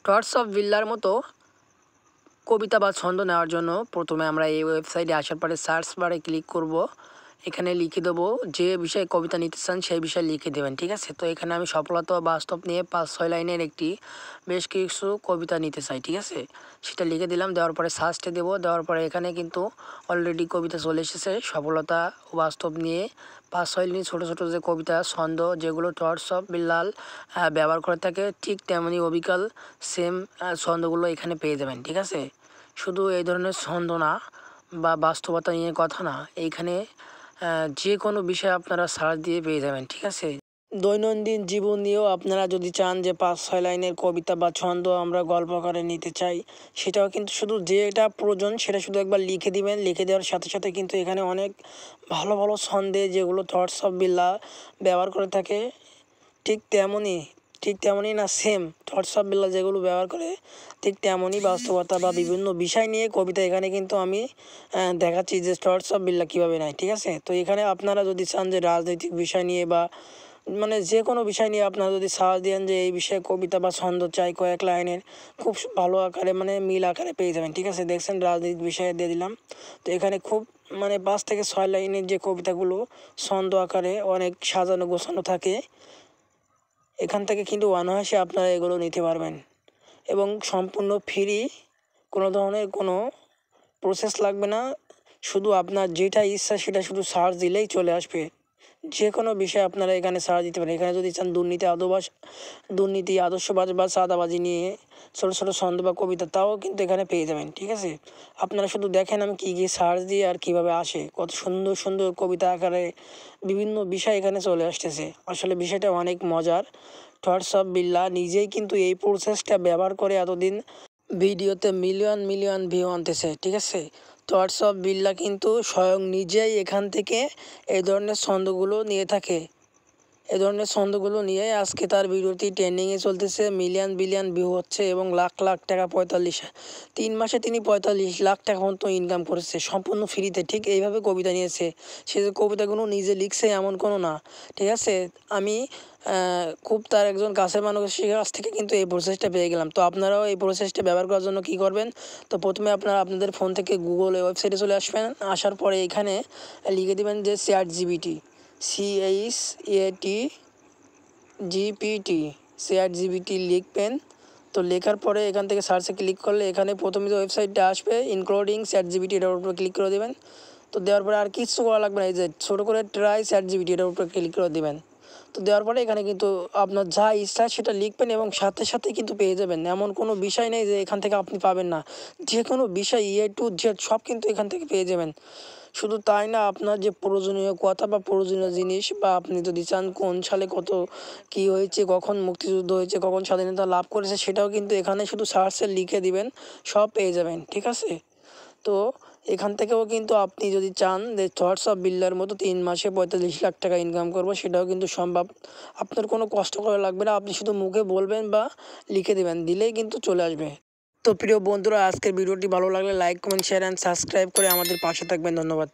Torch of বিল্লার মতো কবিতা বা ছন্দ নেওয়ার জন্য প্রথমে আমরা এই ওয়েবসাইটে আসার পরে সার্চ বারে ক্লিক করব। এখানে লিখে দেবো যে বিষয়ে কবিতা নিতে চান সেই বিষয়ে লিখে দেবেন, ঠিক আছে। তো এখানে আমি সফলতা বাস্তব নিয়ে 5-6 লাইনের একটি বেশ কিছু কবিতা নিতে চাই, ঠিক আছে। সেটা লিখে দিলাম, দেওয়ার পরে সার্চটে দেবো। দেওয়ার পরে এখানে কিন্তু অলরেডি কবিতা চলে এসেছে সফলতা ও বাস্তব নিয়ে 5-6 লাইনের ছোটো ছোটো যে কবিতা ছন্দ যেগুলো টর্চ অফ বিল্লাল ব্যবহার করে থাকে, ঠিক তেমনই অবিকল সেম ছন্দগুলো এখানে পেয়ে যাবেন, ঠিক আছে। শুধু এই ধরনের ছন্দ না বা বাস্তবতা নিয়ে কথা না, এইখানে যে কোনো বিষয়ে আপনারা সার্চ দিয়ে পেয়ে যাবেন, ঠিক আছে। দৈনন্দিন জীবন নিয়েও আপনারা যদি চান যে 5-6 লাইনের কবিতা বা ছন্দ আমরা গল্প আকারে নিতে চাই, সেটাও কিন্তু শুধু যেটা প্রয়োজন সেটা শুধু একবার লিখে দিবেন। লিখে দেওয়ার সাথে সাথে কিন্তু এখানে অনেক ভালো ভালো ছন্দে যেগুলো থটস অফ বিল্লাহ ব্যবহার করে থাকে, ঠিক তেমনই না সেম থটস অফ বিল্লাহ যেগুলো ব্যবহার করে ঠিক তেমনই বাস্তবতা বা বিভিন্ন বিষয় নিয়ে কবিতা এখানে কিন্তু আমি দেখাচ্ছি যে থটস অফ বিল্লাহ কীভাবে নেয়, ঠিক আছে। তো এখানে আপনারা যদি চান যে রাজনৈতিক বিষয় নিয়ে বা মানে যে কোনো বিষয় নিয়ে আপনারা যদি সার্চ দেন যে এই বিষয়ে কবিতা বা ছন্দ চাই কয়েক লাইনের, খুব ভালো আকারে মানে মিল আকারে পেয়ে যাবেন, ঠিক আছে। দেখছেন রাজনীতির বিষয়ে দিয়ে দিলাম। তো এখানে খুব মানে 5 থেকে 6 লাইনের যে কবিতাগুলো ছন্দ আকারে অনেক সাজানো গোছানো থাকে, এখান থেকে কিন্তু অনায়াসে আপনারা এগুলো নিতে পারবেন এবং সম্পূর্ণ ফ্রি। কোনো ধরনের কোনো প্রসেস লাগবে না, শুধু আপনার যেটা ইচ্ছা সেটা শুধু সার্চ দিলেই চলে আসবে। যে কোনো বিষয়ে আপনারা এখানে সার্চ দিতে পারেন। এখানে যদি চান দুর্নীতি আদর্শবাদ বা চাঁদাবাজি নিয়ে ছোটো ছোটো ছন্দ বা কবিতা, তাও কিন্তু এখানে পেয়ে যাবেন, ঠিক আছে। আপনারা শুধু দেখেন আমি কী কী সার্চ দিয়ে আর কীভাবে আসে, কত সুন্দর সুন্দর কবিতা আকারে বিভিন্ন বিষয় এখানে চলে আসতেছে। আসলে বিষয়টা অনেক মজার। থটস অফ বিল্লাহ নিজেই কিন্তু এই প্রসেসটা ব্যবহার করে এতদিন ভিডিওতে মিলিয়ন মিলিয়ন ভিউ আনতেছে, ঠিক আছে। থটস অফ বিল্লাহ কিন্তু স্বয়ং নিজেই এখান থেকে এই ধরনের ছন্দগুলো নিয়ে থাকে। এ ধরনের ছন্দগুলো নিয়ে আজকে তার ভিডিওটি ট্রেন্ডিংয়ে চলতেছে, মিলিয়ন বিলিয়ন ভিউ হচ্ছে এবং লাখ লাখ টাকা 3 মাসে তিনি 45 লাখ টাকা মতো ইনকাম করেছে সম্পূর্ণ ফ্রিতে। ঠিক এইভাবে কবিতা নিয়েছে। সে যে কবিতাগুলো নিজে লিখছে এমন কোনো না, ঠিক আছে। আমি খুব তার একজন কাছের মানুষের কাছ থেকে কিন্তু এই প্রসেসটা পেয়ে গেলাম। তো আপনারাও এই প্রসেসটা ব্যবহার করার জন্য কী করবেন, তো প্রথমে আপনারা আপনাদের ফোন থেকে গুগল ওয়েবসাইটে চলে আসবেন। আসার পরে এখানে লিখে দেবেন যে ChatGPT লিখবেন। তো লেখার পরে এখান থেকে সার্চে ক্লিক করলে এখানে প্রথমে যে ওয়েবসাইটটা আসবে ইনক্লুডিং ChatGPT, এটার উপরে ক্লিক করে দেবেন। তো দেওয়ার পরে আর কিচ্ছু করা লাগবে না, এই যে ছোটো করে ট্রাই ChatGPT, এটার উপরে ক্লিক করে দেবেন। তো দেওয়ার পরে এখানে কিন্তু আপনার যা ইচ্ছা সেটা লিখবেন এবং সাথে সাথে কিন্তু পেয়ে যাবেন। এমন কোনো বিষয় নেই যে এখান থেকে আপনি পাবেন না। যে কোনো বিষয় A to Z সব কিন্তু এখান থেকে পেয়ে যাবেন। শুধু তাই না, আপনার যে প্রয়োজনীয় কথা বা প্রয়োজনীয় জিনিস বা আপনি যদি চান কোন সালে কত কী হয়েছে, কখন মুক্তিযুদ্ধ হয়েছে, কখন স্বাধীনতা লাভ করেছে, সেটাও কিন্তু এখানে শুধু সার্চে লিখে দিবেন, সব পেয়ে যাবেন, ঠিক আছে। তো এখান থেকেও কিন্তু আপনি যদি চান যে থটস অফ বিল্লার মতো 3 মাসে 45 লাখ টাকা ইনকাম করবো, সেটাও কিন্তু সম্ভব। আপনার কোনো কষ্ট করা লাগবে না, আপনি শুধু মুখে বলবেন বা লিখে দেবেন, দিলেই কিন্তু চলে আসবে। তো প্রিয় বন্ধুরা, আজকের ভিডিওটি ভালো লাগলে like comment share and subscribe করে আমাদের পাশে থাকবেন। ধন্যবাদ।